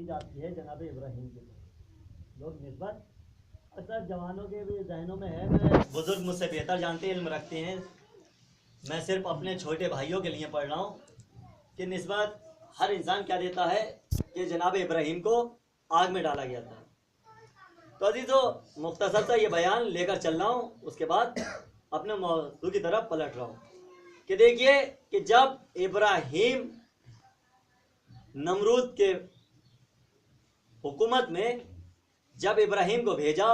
की जाती है जनाब इब्राहिम की तरफ। लोग निस्बत अक्सर जवानों के भी जहनों में है, मैं बुजुर्ग मुझसे बेहतर जानते इल्म रखते हैं, मैं सिर्फ अपने छोटे भाइयों के लिए पढ़ रहा हूँ कि निस्बत हर इंसान क्या देता है कि जनाब इब्राहिम को आग में डाला गया था। तो अजीजों, मुख्तसर सा ये बयान लेकर चल रहा हूँ, उसके बाद अपने मौजू की तरफ पलट रहा हूँ कि देखिए कि जब इब्राहिम नमरूद के हुकूमत में जब इब्राहिम को भेजा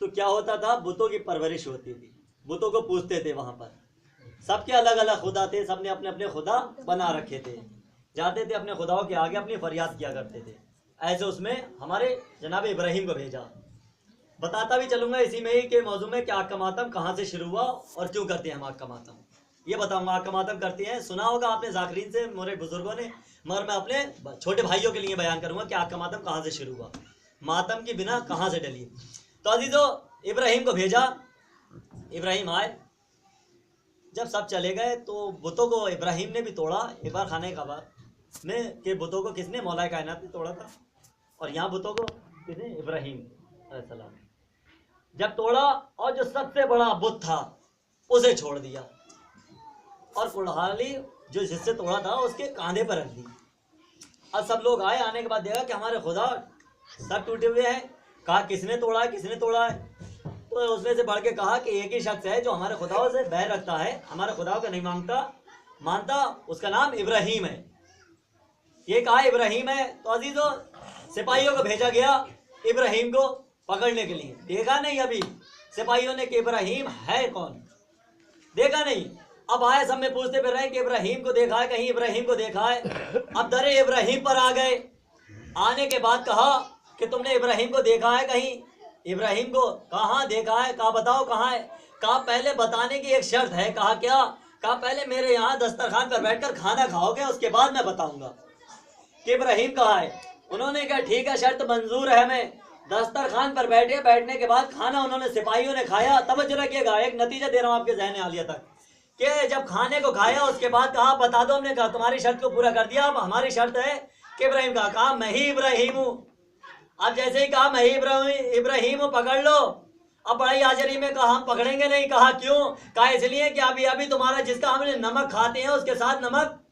तो क्या होता था, बुतों की परवरिश होती थी, बुतों को पूजते थे। वहां पर सबके अलग अलग खुदा थे, सबने अपने अपने खुदा बना रखे थे, जाते थे अपने खुदाओं के आगे अपनी फरियाद किया करते थे। ऐसे उसमें हमारे जनाब इब्राहिम को भेजा। बताता भी चलूंगा इसी में ही कि मौजू में कि आग का मातम कहाँ से शुरू हुआ और क्यों करते हैं हम आग का मातम, ये बताऊंगा। आग का मातम करते हैं, सुना होगा आपने जाकरीन से, मेरे बुजुर्गों ने, मगर मैं अपने छोटे भाइयों के लिए बयान करूंगा कि आग का मातम कहाँ से शुरू हुआ, मातम की बिना कहाँ से डली। तो अजीजों, इब्राहिम को भेजा, इब्राहिम आए, जब सब चले गए तो बुतों को इब्राहिम ने भी तोड़ा। एक बार खाने का बात में कि बुतों को किसने, मौला कायनात ने तोड़ा था, और यहाँ बुतों को किसने, इब्राहिम अलैहिस्सलाम। जब तोड़ा और जो सबसे बड़ा बुत था उसे छोड़ दिया और कुल्हाड़ी जो जिससे तोड़ा था उसके कांधे पर रख दी। अब सब लोग आए, आने के बाद देखा कि हमारे खुदा सब टूटे हुए हैं। कहा किसने तोड़ा है, किसने तोड़ा है? तो उसमें से बढ़ के कहा कि एक ही शख्स है जो हमारे खुदाओं से बैर रखता है, हमारे खुदाओं का नहीं मानता, उसका नाम इब्राहिम है। ये कहा इब्राहिम है। तो अजीजों, सिपाहियों को भेजा गया इब्राहिम को पकड़ने के लिए। देखा नहीं अभी सिपाहियों ने कि इब्राहिम है कौन, देखा नहीं। अब आए, सब में पूछते फिर रहे कि इब्राहिम को देखा है, कहीं इब्राहिम को देखा है। अब दरे इब्राहिम पर आ गए। आने के बाद कहा कि तुमने इब्राहिम को देखा है कहीं? इब्राहिम को कहाँ देखा है? कहा बताओ कहाँ है? कहा पहले बताने की एक शर्त है। कहा क्या? कहा पहले मेरे यहाँ दस्तरखान पर बैठकर खाना खाओगे, उसके बाद मैं बताऊंगा कि इब्राहिम कहाँ है। उन्होंने कहा ठीक है, शर्त मंजूर है हमें। दस्तरखान पर बैठे, बैठने के बाद खाना उन्होंने सिपाहियों ने खाया। तवज्जो रखिएगा, एक नतीजा दे रहा हूँ आपके ज़हन आलिया तक कि जब खाने को खाया उसके बाद कहा बता दो। हमने कहा तुम्हारी शर्त को पूरा कर दिया, अब हमारी शर्त है कि इब्राहिम कहा मैं ही इब्राहिम हूँ। अब जैसे ही कहा मैं ही इब्राहिम हूँ, पकड़ लो। अब बड़ाई आजरी में कहा हम पकड़ेंगे नहीं। कहा क्यों? कहा इसलिए कि अभी अभी तुम्हारा जिसका हमने नमक खाते हैं उसके साथ नमक,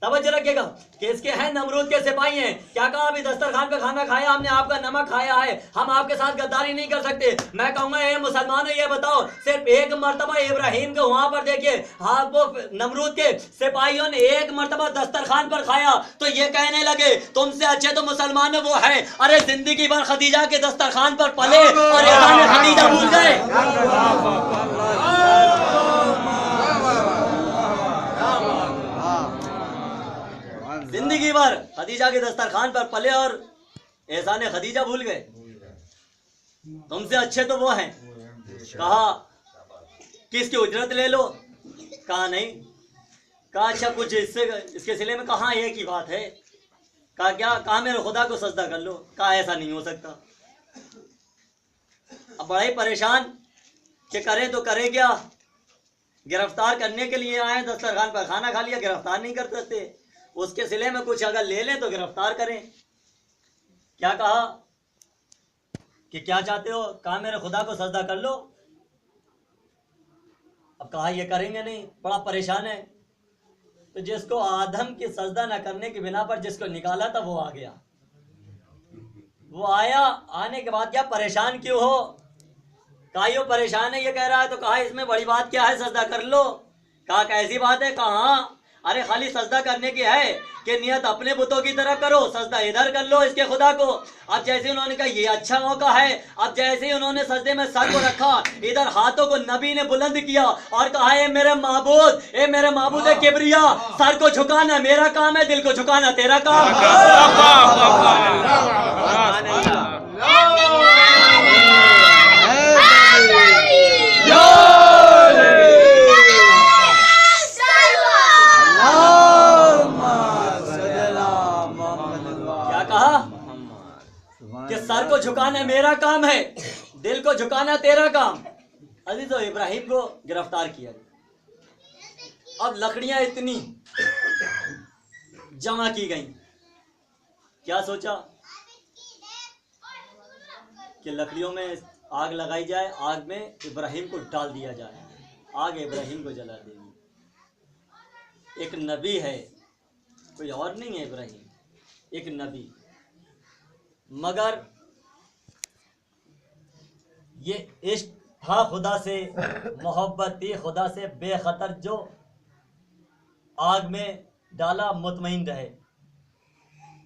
तवज्जो रखिएगा, किसके हैं? नमरूद के सिपाही हैं। क्या कहा? अभी दस्तरखान पे खाना खाया हमने, आपका नमक खाया है, हम आपके साथ गद्दारी नहीं कर सकते। मैं कहूंगा ये मुसलमान है, ये बताओ सिर्फ एक मर्तबा इब्राहिम को वहां पर देखिए, हाँ वो नमरूद के सिपाहियों ने एक मर्तबा दस्तरखान पर खाया तो ये कहने लगे तुमसे अच्छे तो मुसलमान वो है। अरे जिंदगी भर खदीजा के दस्तरखान पर पले और खदीजा भूल गए। जिंदगी भर खदीजा के दस्तरखान पर पले और एहसान खदीजा भूल गए। तुमसे अच्छे तो वो हैं। कहा कि इसकी उजरत ले लो। कहा नहीं। कहा अच्छा कुछ इसके सिले में। कहा एक ही बात है। कहा क्या? कहा मेरे खुदा को सजदा कर लो। कहा ऐसा नहीं हो सकता। अब बड़ा ही परेशान कि करें तो करें क्या, गिरफ्तार करने के लिए आए, दस्तरखान पर खाना खा लिया, गिरफ्तार नहीं कर सकते, उसके सिले में कुछ अगर ले लें तो गिरफ्तार करें। क्या कहा कि क्या चाहते हो? कहा मेरे खुदा को सजदा कर लो। अब कहा ये करेंगे नहीं, बड़ा परेशान है। तो जिसको आदम की सजदा न करने की बिना पर जिसको निकाला था वो आ गया। वो आया, आने के बाद क्या परेशान क्यों हो? कहा यो परेशान है, ये कह रहा है। तो कहा इसमें बड़ी बात क्या है, सजदा कर लो। कहा कैसी बात है? कहा अरे खाली सजदा करने की है कि नियत अपने बुतों की तरफ करो, सजदा इधर कर लो इसके खुदा को। अब जैसे उन्होंने कहा ये अच्छा मौका है, अब जैसे ही उन्होंने सजदे में सर को रखा, इधर हाथों को नबी ने बुलंद किया और कहा ए मेरे महबूद, ए मेरे महबूद किबरिया, सर को झुकाना मेरा काम है, दिल को झुकाना तेरा काम। कि सर को झुकाना मेरा काम है, दिल को झुकाना तेरा काम। अजीजों, इब्राहिम को गिरफ्तार किया गया। अब लकड़ियां इतनी जमा की गई क्या सोचा कि लकड़ियों में आग लगाई जाए, आग में इब्राहिम को डाल दिया जाए, आग इब्राहिम को जला देगी। एक नबी है, कोई और नहीं है इब्राहिम, एक नबी। मगर ये इश्क था खुदा से, मोहब्बत थी खुदा से बेखतर, जो आग में डाला मुतमईन रहे।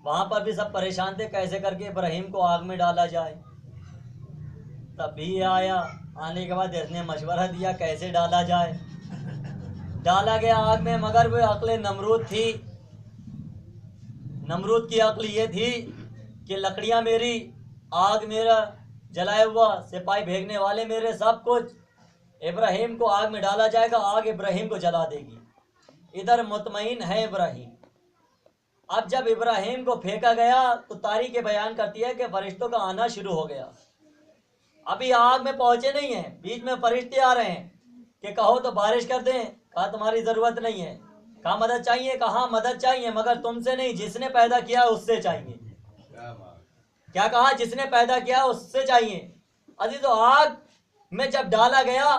वहां पर भी सब परेशान थे कैसे करके इब्राहिम को आग में डाला जाए। तब भी आया, आने के बाद इसने मशवरा दिया कैसे डाला जाए। डाला गया आग में, मगर वो अक्ल नमरूद थी। नमरूद की अक्ल ये थी कि लकड़ियां मेरी, आग मेरा, जलाया हुआ सिपाही भेजने वाले मेरे, सब कुछ। इब्राहिम को आग में डाला जाएगा, आग इब्राहिम को जला देगी। इधर मुतमईन है इब्राहिम। अब जब इब्राहिम को फेंका गया तो तारीख बयान करती है कि फरिश्तों का आना शुरू हो गया। अभी आग में पहुंचे नहीं है, बीच में फरिश्ते आ रहे हैं कि कहो तो बारिश कर दें। कहा तुम्हारी जरूरत नहीं है। कहा मदद चाहिए, कहा मदद चाहिए, मगर तुमसे नहीं, जिसने पैदा किया उससे चाहिए। क्या कहा? जिसने पैदा किया उससे चाहिए। अजी तो आग में जब डाला गया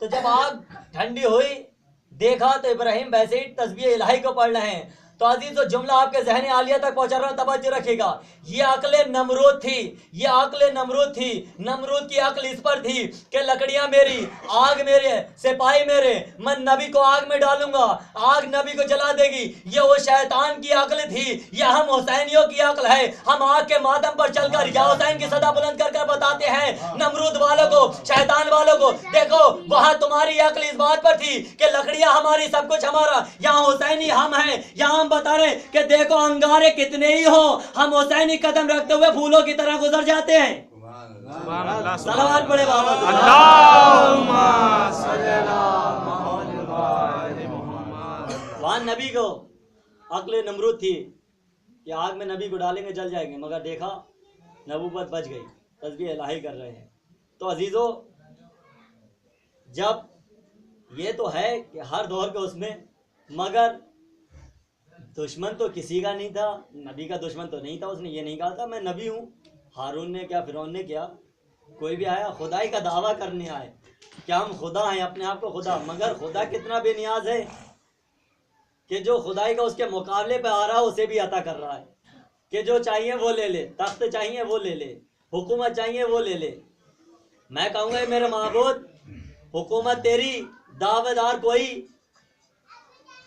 तो जब आग ठंडी हुई, देखा तो इब्राहिम वैसे ही तस्बीह इलाही को पढ़ रहे हैं। तो अजीज जो जुमला आपके ज़हन आलिया तक पहुंचा रहा हूं, तवज्जो रखिएगा। ये अक्ल नमरूद थी, ये अक्ल नमरूद थी। नमरूद की अक्ल इस पर थी कि लकड़ियां मेरी, आग मेरे, सिपाही मेरे, मैं नबी को आग में डालूंगा, आग नबी को जला देगी। ये वो शैतान की अक्ल थी, ये हम हुसैनियों की अक्ल है। हम आग के मातम पर चलकर या हुसैन की सदा बुलंद कर बताते हैं नमरूद वालों को, शैतान वालों को, देखो वहां तुम्हारी अक्ल इस बात पर थी कि लकड़ियां हमारी, सब कुछ हमारा। यहाँ हुसैनी हम हैं, यहाँ बता रहे कि देखो अंगारे कितने ही हो, हम हुसैनी कदम रखते हुए फूलों की तरह गुजर जाते हैं। सलावत पढ़े बाबा। वहां नबी को अक्ल नमरूद थी कि आग में नबी को डालेंगे जल जाएंगे, मगर देखा नबूवत बच गई, तस्बीह इलाही कर रहे हैं। तो अजीजों, जब ये तो है कि हर दौर के उसमें, मगर दुश्मन तो किसी का नहीं था, नबी का दुश्मन तो नहीं था। उसने ये नहीं कहा था मैं नबी हूँ। हारून ने क्या, फिरौन ने क्या, कोई भी आया खुदाई का दावा करने आए क्या हम खुदा हैं, अपने आप को खुदा। मगर खुदा कितना बेनियाज है कि जो खुदाई का उसके मुकाबले पे आ रहा है उसे भी अता कर रहा है कि जो चाहिए वो ले ले, तख्त चाहिए वो ले ले, हुकूमत चाहिए वो ले ले। मैं कहूँगा मेरे महबूद, हुकूमत तेरी, दावेदार कोई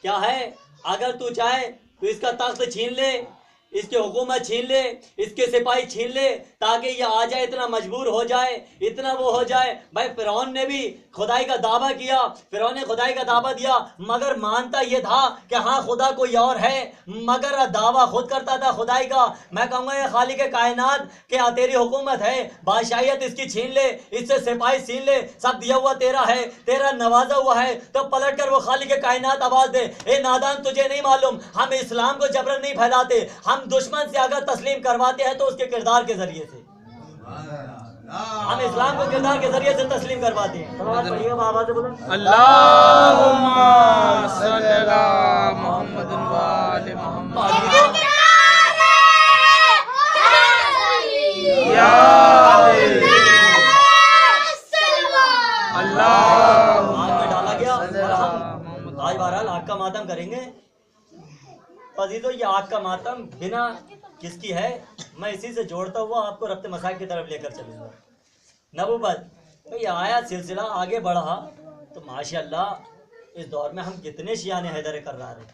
क्या है? अगर तू चाहे तो इसका तख्त छीन ले, इसकी हुकूमत छीन ले, इसके सिपाही छीन ले, ताकि ये आ जाए, इतना मजबूर हो जाए, इतना वो हो जाए। भाई फिरौन ने भी खुदाई का दावा किया, फिरौन ने खुदाई का दावा दिया, मगर मानता ये था कि हाँ खुदा कोई और है, मगर दावा खुद करता था खुदाई का। मैं कहूँगा ये खालिक कायनात के तेरी हुकूमत है, बादशाहियत इसकी छीन ले, इससे सिपाही छीन ले, सब दिया हुआ तेरा है, तेरा नवाजा हुआ है। तो पलट कर वो खालिक कायनात आवाज दे, ए नादान तुझे नहीं मालूम, हम इस्लाम को जबरन नहीं फैलाते, हम दुश्मन से अगर तस्लीम करवाते हैं तो उसके किरदार के जरिए से, हम इस्लाम को किरदार के जरिए से तस्लीम करवाते हैं। पढ़िएगा आवाज से बोलो, अल्लाहुम्मा सल्ली अला मुहम्मद व आले मुहम्मद। आग में डाला गया और हम आज बहरहाल आग का मातम करेंगे। अजीजों, ये आग का मातम बिना किसकी है, मैं इसी से जोड़ता हुआ आपको रब्त मसाइल की तरफ लेकर चलूंगा। नबूवत तो ये आया सिलसिला आगे बढ़ा तो माशाअल्लाह इस दौर में हम कितने शियाने हैदर कर्रार हैं,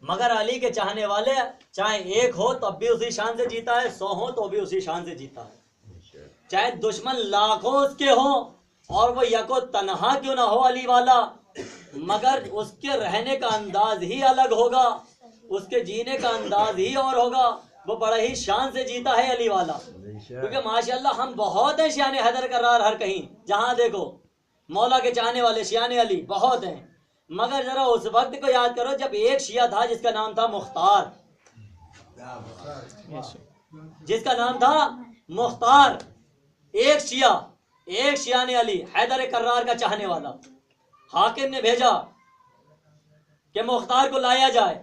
मगर अली के चाहने वाले चाहे एक हो तब भी उसी शान से जीता है, 100 हो तो भी उसी शान से जीता है। चाहे दुश्मन लाखों उसके हो और वो यको तनहा क्यों ना हो अली वाला, मगर उसके रहने का अंदाज ही अलग होगा, उसके जीने का अंदाज ही और होगा। वो बड़ा ही शान से जीता है अली वाला, क्योंकि माशाअल्लाह हम बहुत हैं शियाने हैदर कर्रार, हर कहीं जहां देखो मौला के चाहने वाले शियाने अली बहुत हैं। मगर जरा उस वक्त को याद करो जब एक शिया था जिसका नाम था मुख्तार, जिसका नाम था मुख्तार। एक शियाने अली हैदर कर्रार का चाहने वाला, हाकिम ने भेजा कि मुख्तार को लाया जाए।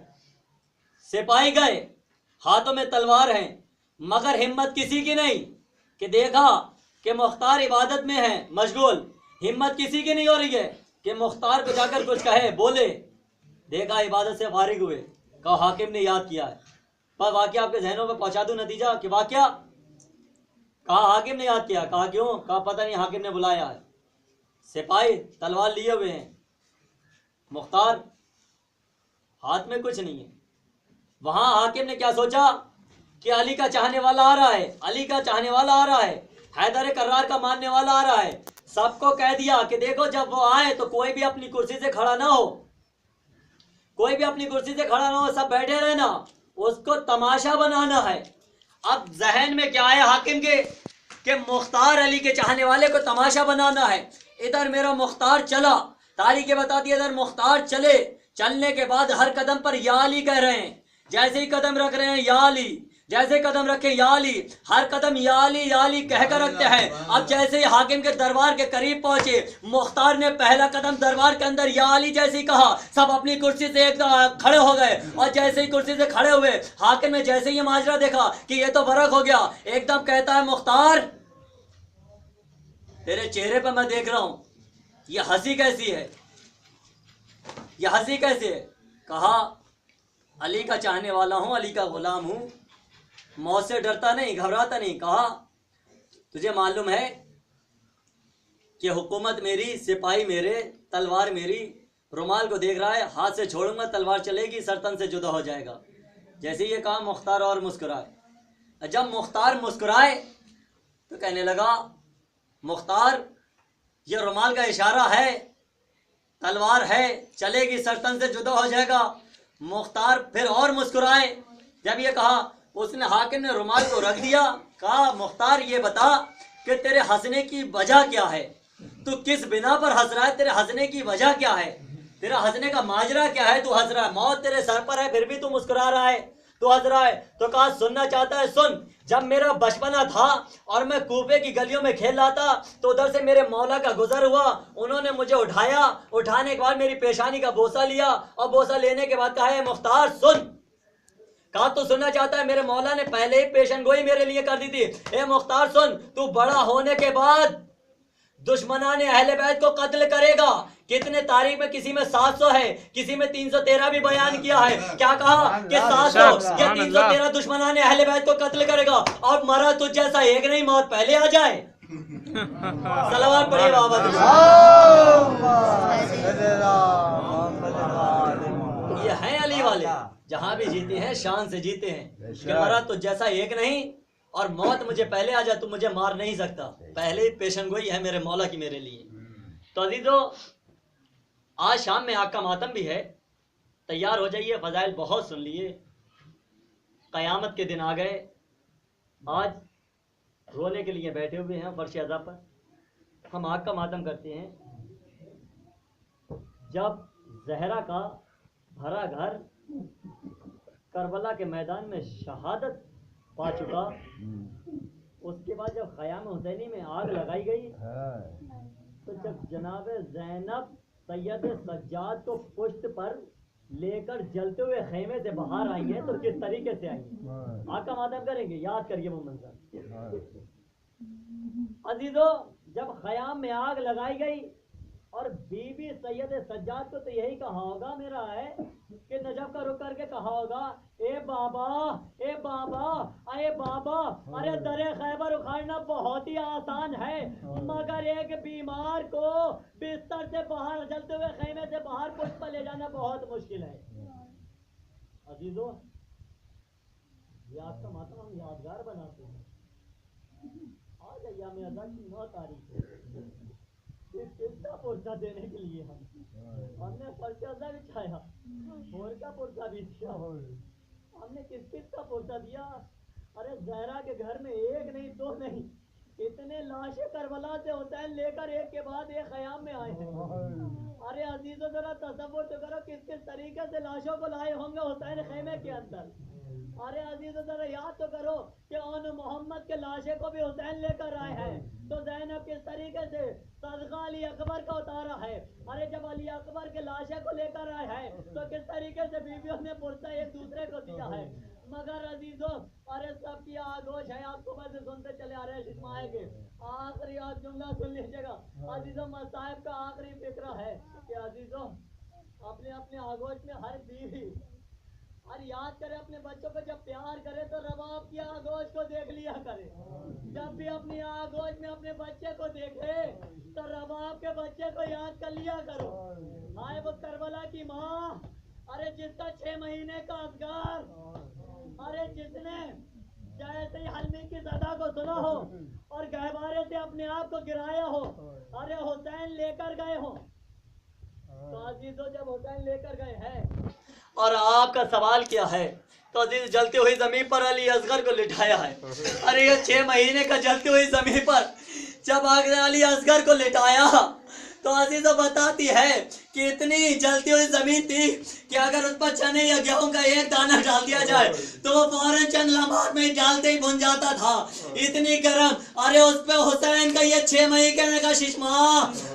सिपाही गए, हाथों में तलवार है, मगर हिम्मत किसी की नहीं कि देखा कि मुख्तार इबादत में है मशगूल। हिम्मत किसी की नहीं हो रही है कि मुख्तार को जाकर कुछ कहे बोले। देखा इबादत से फारिग हुए, कहा हाकिम ने याद किया है। पर वाकया आपके जहनों में पहुंचा दूं नतीजा कि वाकया कहा हाकिम ने याद किया। कहा क्यों? कहा पता नहीं, हाकिम ने बुलाया है। सिपाही तलवार लिए हुए हैं, मुख्तार हाथ में कुछ नहीं है। वहां हाकिम ने क्या सोचा कि अली का चाहने वाला आ रहा है, अली का चाहने वाला आ रहा है, हैदर कर्रार का मानने वाला आ रहा है। सबको कह दिया कि देखो जब वो आए तो कोई भी अपनी कुर्सी से खड़ा ना हो, कोई भी अपनी कुर्सी से खड़ा ना हो, सब बैठे रहना, उसको तमाशा बनाना है। अब जहन में क्या है हाकिम के कि मुख्तार अली के चाहने वाले को तमाशा बनाना है। इधर मेरा मुख्तार चला, तारीखें बताती है, इधर मुख्तार चले, चलने के बाद हर कदम पर या अली कह रहे हैं। जैसे ही कदम रख रहे हैं या अली, जैसे कदम रखे या अली, हर कदम या अली कहकर रखते हैं। अब जैसे ही हाकिम के दरबार के करीब पहुंचे, मुख्तार ने पहला कदम दरबार के अंदर या अली जैसे ही कहा, सब अपनी कुर्सी से एकदम खड़े हो गए। और जैसे ही कुर्सी से खड़े हुए, हाकिम ने जैसे ही ये माजरा देखा कि ये तो फर्क हो गया, एकदम कहता है मुख्तार तेरे चेहरे पर मैं देख रहा हूं, ये हंसी कैसी है, ये हंसी कैसी है? कहा अली का चाहने वाला हूं, अली का गुलाम हूं, मौत से डरता नहीं, घबराता नहीं। कहा तुझे मालूम है कि हुकूमत मेरी, सिपाही मेरे, तलवार मेरी, रुमाल को देख रहा है, हाथ से छोड़ूंगा तलवार चलेगी, सरतन से जुदा हो जाएगा। जैसे ये कहा मुख्तार और मुस्कुराए। जब मुख्तार मुस्कुराए तो कहने लगा मुख्तार ये रुमाल का इशारा है, तलवार है, चलेगी, सरतन से जुदा हो जाएगा। मुख्तार फिर और मुस्कुराए। जब ये कहा, उसने हाकिम ने रुमाल को रख दिया। कहा मुख्तार ये बता कि तेरे हंसने की वजह क्या है, तू किस बिना पर हंस रहा है, तेरे हंसने की वजह क्या है, तेरा हंसने का माजरा क्या है, तू हंस रहा है, मौत तेरे सर पर है फिर भी तू मुस्कुरा रहा है, तू हंस रहा है। तो कहा सुनना चाहता है सुन, जब मेरा बचपना था और मैं कूफे की गलियों में खेल रहा था तो उधर से मेरे मौला का गुजर हुआ, उन्होंने मुझे उठाया, उठाने के बाद मेरी पेशानी का बोसा लिया और बोसा लेने के बाद कहा है मुख्तार सुन। कहा तो सुनना चाहता है, मेरे मौला ने पहले ही पेशन गोई मेरे लिए कर दी थी। ए मुख्तार सुन, तू बड़ा होने के बाद दुश्मनाने अहले बैत को कत्ल करेगा। कितने तारीख में किसी में 700 है, किसी में 313 भी बयान किया है। क्या कहा कि 700 या 313 दुश्मनाने अहले बैत को कत्ल करेगा और मरा तुझ जैसा एक नहीं, मौत पहले आ जाए। सलावत पढ़िए बाबा। ये है अली वाले, जहां भी जीते हैं शान से जीते हैं कि मरा तुझ जैसा एक नहीं और मौत मुझे पहले आ जाए, तू मुझे मार नहीं सकता, पहले ही पेशन गोई है मेरे मौला की मेरे लिए। तो अजीजों आज शाम में आका मातम भी है, तैयार हो जाइए, फजाइल बहुत सुन लिए, कयामत के दिन आ गए। आज रोने के लिए बैठे हुए हैं फर्श अज़ा पर। हम आका मातम करते हैं जब जहरा का भरा घर करबला के मैदान में शहादत पा चुका, उसके बाद जब ख़याम हुसैनी में आग लगाई गई तो जब जनाब ज़ैनब सैयद सज्जाद को पुश्त पर लेकर जलते हुए खेमे से बाहर आई हैं तो किस तरीके से आई हैं, आका मातम करेंगे, याद करिए वो मंजर। अजीजों जब ख़याम में आग लगाई गई और बीबी सैयद सज्जाद को तो यही कहा होगा मेरा है कि नजफ का रुक करके कहा होगा, ए बाबा, ए बाबा, अरे बाबा, अरे दरे खैबर उखाड़ना बहुत ही आसान है मगर एक बीमार को बिस्तर से बाहर, जलते हुए खेमे से बाहर पुष्प पर ले जाना बहुत मुश्किल है। अजीजों ये आपका मातम हम यादगार बनाते हैं। आज अय्याम अज़ा की 9 तारीख है, इस किसका पुरसा देने के लिए हमने पर्चा बिछाया और का पुरसा भी दिया, हमने किस का पुरसा दिया। अरे जहरा के घर में एक नहीं दो नहीं, इतने लाशें करबला से हुसैन लेकर एक के बाद एक ख़याम में आए हैं। अरे अजीजों जरा तसव्वुर तो करो किस किस तरीके से लाशों को लाए होंगे हुसैन खेमे के अंदर। अरे अजीजों जरा याद तो करो कि उन मोहम्मद के लाशे को भी हुसैन लेकर आए हैं तो ज़ैनब किस तरीके से सदका अली अकबर का उतारा है। अरे जब अली अकबर के लाशे को लेकर आए हैं तो किस तरीके से बीवियों ने पुरसा एक दूसरे को दिया है। मगर अजीजों, अरे सबकी आगोश है, आप सुबह से सुनते चले आ रहे हैं शिशमाए के। आखिरी आज जुमला सुन लीजिएगा अजीजों, मसाहिब का आखिरी फिक्रा है कि अजीजों अपने अपने आगोश में हर बीवी और याद करे अपने बच्चों को, जब प्यार करे तो रबाब की आगोश को देख लिया करे। जब भी अपनी आगोश में अपने बच्चे को देखे तो रबाब के बच्चे को याद कर लिया करो। हाय वो करबला की माँ, अरे जिसका 6 महीने का असगार, अरे जिसने जैसे ही हलमी की सदा को सुना हो और गहवारे से अपने आप को गिराया हो, अरे हुसैन लेकर गए हो। तो अजीजों जब हुसैन लेकर गए हैं और आपका सवाल क्या है, तो अजीज जलती हुई जमीन पर अली असगर को लिटाया है। अरे ये 6 महीने का जलती हुई जमीन पर जब आगे अली असगर को लिटाया तो अजीजों बताती है कि इतनी जलती हुई जमीन थी कि अगर उस पर चने या गेहूं का एक दाना डाल दिया जाए तो वो फौरन चंद लम्हात में डालते ही भुन जाता था, इतनी गर्म। अरे उस पे हुसैन का ये 6 महीने का शिशमा,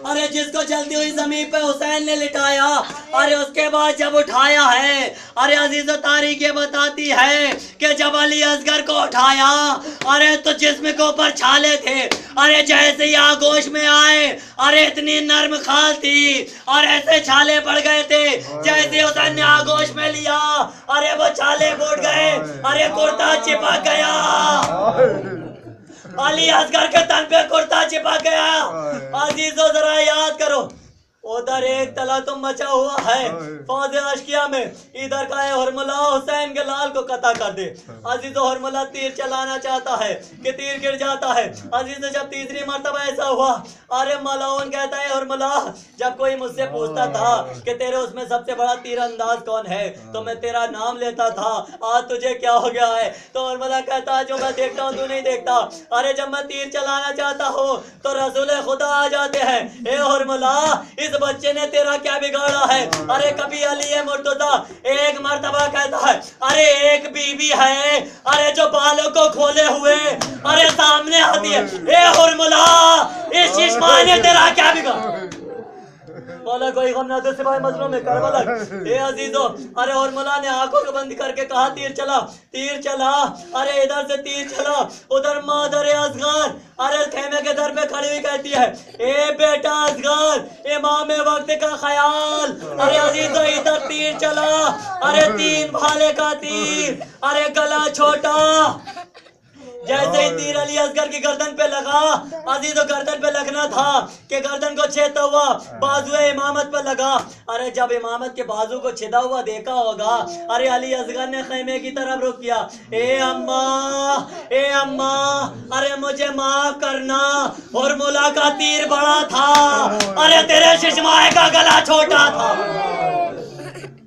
अरे जिसको जलती हुई जमीन पे हुसैन ने लिटाया, अरे उसके बाद जब उठाया है, अरे अजीजों तारीख ये बताती है कि जब अली असगर को उठाया, अरे तो जिस्म के ऊपर छाले थे, अरे जैसे ही आगोश में आए, अरे इतनी नर्म खाल थी और ऐसे छाले पड़ गए थे जैसे हुसैन ने आगोश में लिया, अरे वो छाले फूट गए, अरे कुर्ता चिपक गया, अली असगर के तन पे कुर्ता चिपक गया। अजीजों जरा याद करो, उधर एक तला तो मचा हुआ है फौज अशकिया में, इधर का है हरमुला हुसैन के लाल को कता कर दे। अजीजों हरमुला तीर चलाना चाहता है कि तीर गिर जाता है। अजीजों जब तीसरी मर्तबा ऐसा हुआ, अरे मलाउन कहता है हरमुला, जब कोई मुझसे पूछता था कि तेरे उसमें सबसे बड़ा तीरंदाज कौन है तो मैं तेरा नाम लेता था, आज तुझे क्या हो गया है? तो हरमुला कहता है जो मैं देखता हूँ तू नहीं देखता। अरे जब मैं तीर चलाना चाहता हूँ तो रसूल खुदा आ जाते हैं। ए हरमुला, इस बच्चे ने तेरा क्या बिगाड़ा है? अरे कभी अली मुर्तजा एक मर्तबा कहता है, अरे एक बीवी है, अरे जो बालों को खोले हुए अरे सामने आती है। ए हुरमुला, इस शिशमा ने तेरा क्या बिगाड़ा? बोला कोई गम ना, सिपाही मजलूम में करबला। ए अजीजों, अरे हुरमुला ने आंखों को बंद करके कहा तीर चला, तीर चला। अरे इधर से तीर चला, उधर मादर असगर अरे खेमे के दर पे खड़ी हुई कहती है, ए बेटा असगर, इमाम वक्त का ख्याल। अरे अजीजों इधर तीर चला, अरे 3 भाले का तीर, अरे गला छोटा। जैसे ही तीर अली असगर की गर्दन पे लगा, अजीजों गर्दन पे लगना था कि गर्दन को छेदता हुआ बाजू इमामत पे लगा। अरे जब इमामत के बाजू को छिदा हुआ देखा होगा, अरे अली असगर ने खेमे की तरफ रुख किया। ए अम्मा, ए अम्मा, अरे मुझे माफ करना, हुरमुला का तीर बड़ा था, अरे तेरे शिशमाए का गला छोटा था।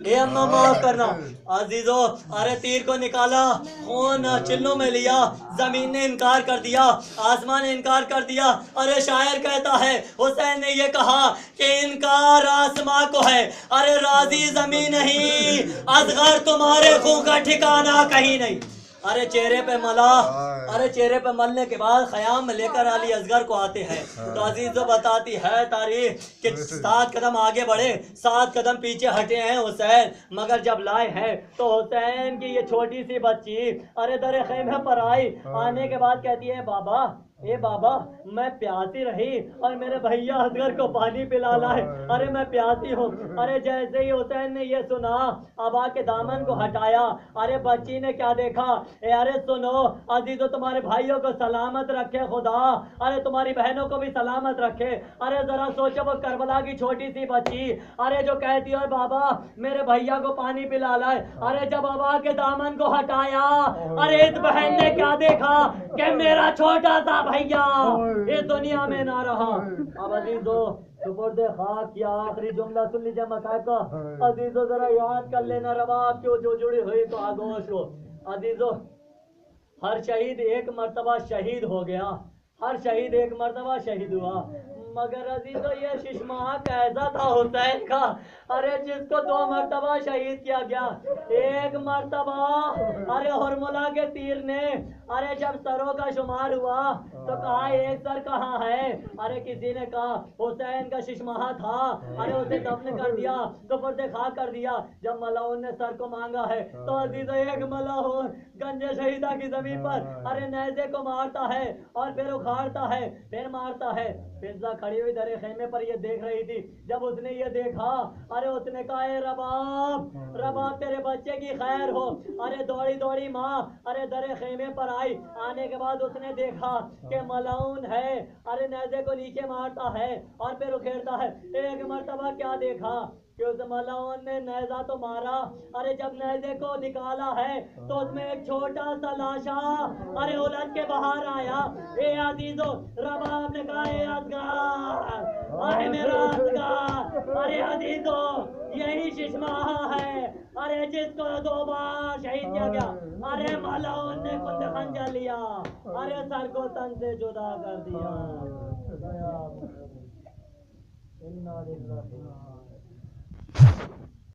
ए अम्मा माफ करना। अजीजों, अरे तीर को निकाला, खून चिल्लों में लिया, जमीन ने इनकार कर दिया, आसमान ने इनकार कर दिया। अरे शायर कहता है हुसैन ने ये कहा कि इनकार आसमां को है, अरे राजी जमीन नहीं, असगर तुम्हारे खून का ठिकाना कहीं नहीं। अरे चेहरे पे मला, अरे चेहरे पे मलने के बाद खयाम में लेकर अली असगर को आते हैं। तो अजीजों बताती है तारीख कि 7 कदम आगे बढ़े, 7 कदम पीछे हटे हैं हुसैन, मगर जब लाए हैं तो हुसैन की ये छोटी सी बच्ची अरे दर खेमे पर आई। आने के बाद कहती है बाबा, ए बाबा मैं प्यासी रही और मेरे भैया असगर को पानी पिला लाए, अरे मैं प्यासी हूँ। अरे जैसे ही हुसैन ने ये सुना, अबा के दामन को हटाया, अरे बच्ची ने क्या देखा, अरे सुनो अजीजों, तुम्हारे भाइयों को सलामत रखे खुदा, अरे तुम्हारी बहनों को भी सलामत रखे। अरे जरा सोचो वो करबला की छोटी सी बच्ची, अरे जो कहती है बाबा मेरे भैया को पानी पिला लाए। अरे जब अबा के दामन को हटाया, अरे इस बहन ने क्या देखा कि मेरा छोटा सा भैया इस दुनिया में ना रहा। अब अजीजों सुपुर्दे खाक किया आखिरी जुमला सुन लीजिए मसाहिब का। अजीजों जरा याद कर लेना रवाब क्यों जो जुड़ी हुई तो आगोश को। अजीजों हर शहीद एक मर्तबा शहीद हो गया, हर शहीद एक मर्तबा शहीद हुआ, मगर अजीजों ये शिशमा कैसा था हुसैन का। अरे जिसको 2 मरतबा शहीद किया गया, एक मरतबा अरे हुरमुला के तीर ने अरे जब सरों का शुमार हुआ तो कहा एक सर कहाँ है? अरे किसी ने कहा हुसैन का शिशमाहा था, अरे उसे दफन कर दिया तो फिर खा कर दिया। जब मलाउन ने सर को मांगा है तो अजीज एक मलाउन गंजे शहीदा की जमीन पर अरे नेज़े को मारता है और फिर उखाड़ता है, फिर मारता है। फिजा खड़ी हुई दरे खेमे पर ये देख रही थी। जब उसने ये देखा अरे उसने कहा ए रबाब रबाब तेरे बच्चे की खैर हो। अरे दौड़ी दौड़ी माँ अरे दरे खेमे पर आई। आने के बाद उसने देखा कि मलाउन है, अरे नेज़े को नीचे मारता है और फिर उखेड़ता है। एक मर्तबा क्या देखा कि उस मलाउन ने नेज़ा तो मारा, अरे जब नेज़े को निकाला है तो उसमें एक छोटा सा लाशा अरे उलझ के बाहर आया। ए अजीजो रबाब ने कहा ए असगार अरे मेरा असगार, अरे अजीजो यही शिशमाहा है अरे जिसको 2 बार शहीद किया गया। अरे मलाउन ने खुद खंजर लिया, अरे सर को तन से जुदा कर दिया। इन्ना लिल्लाहि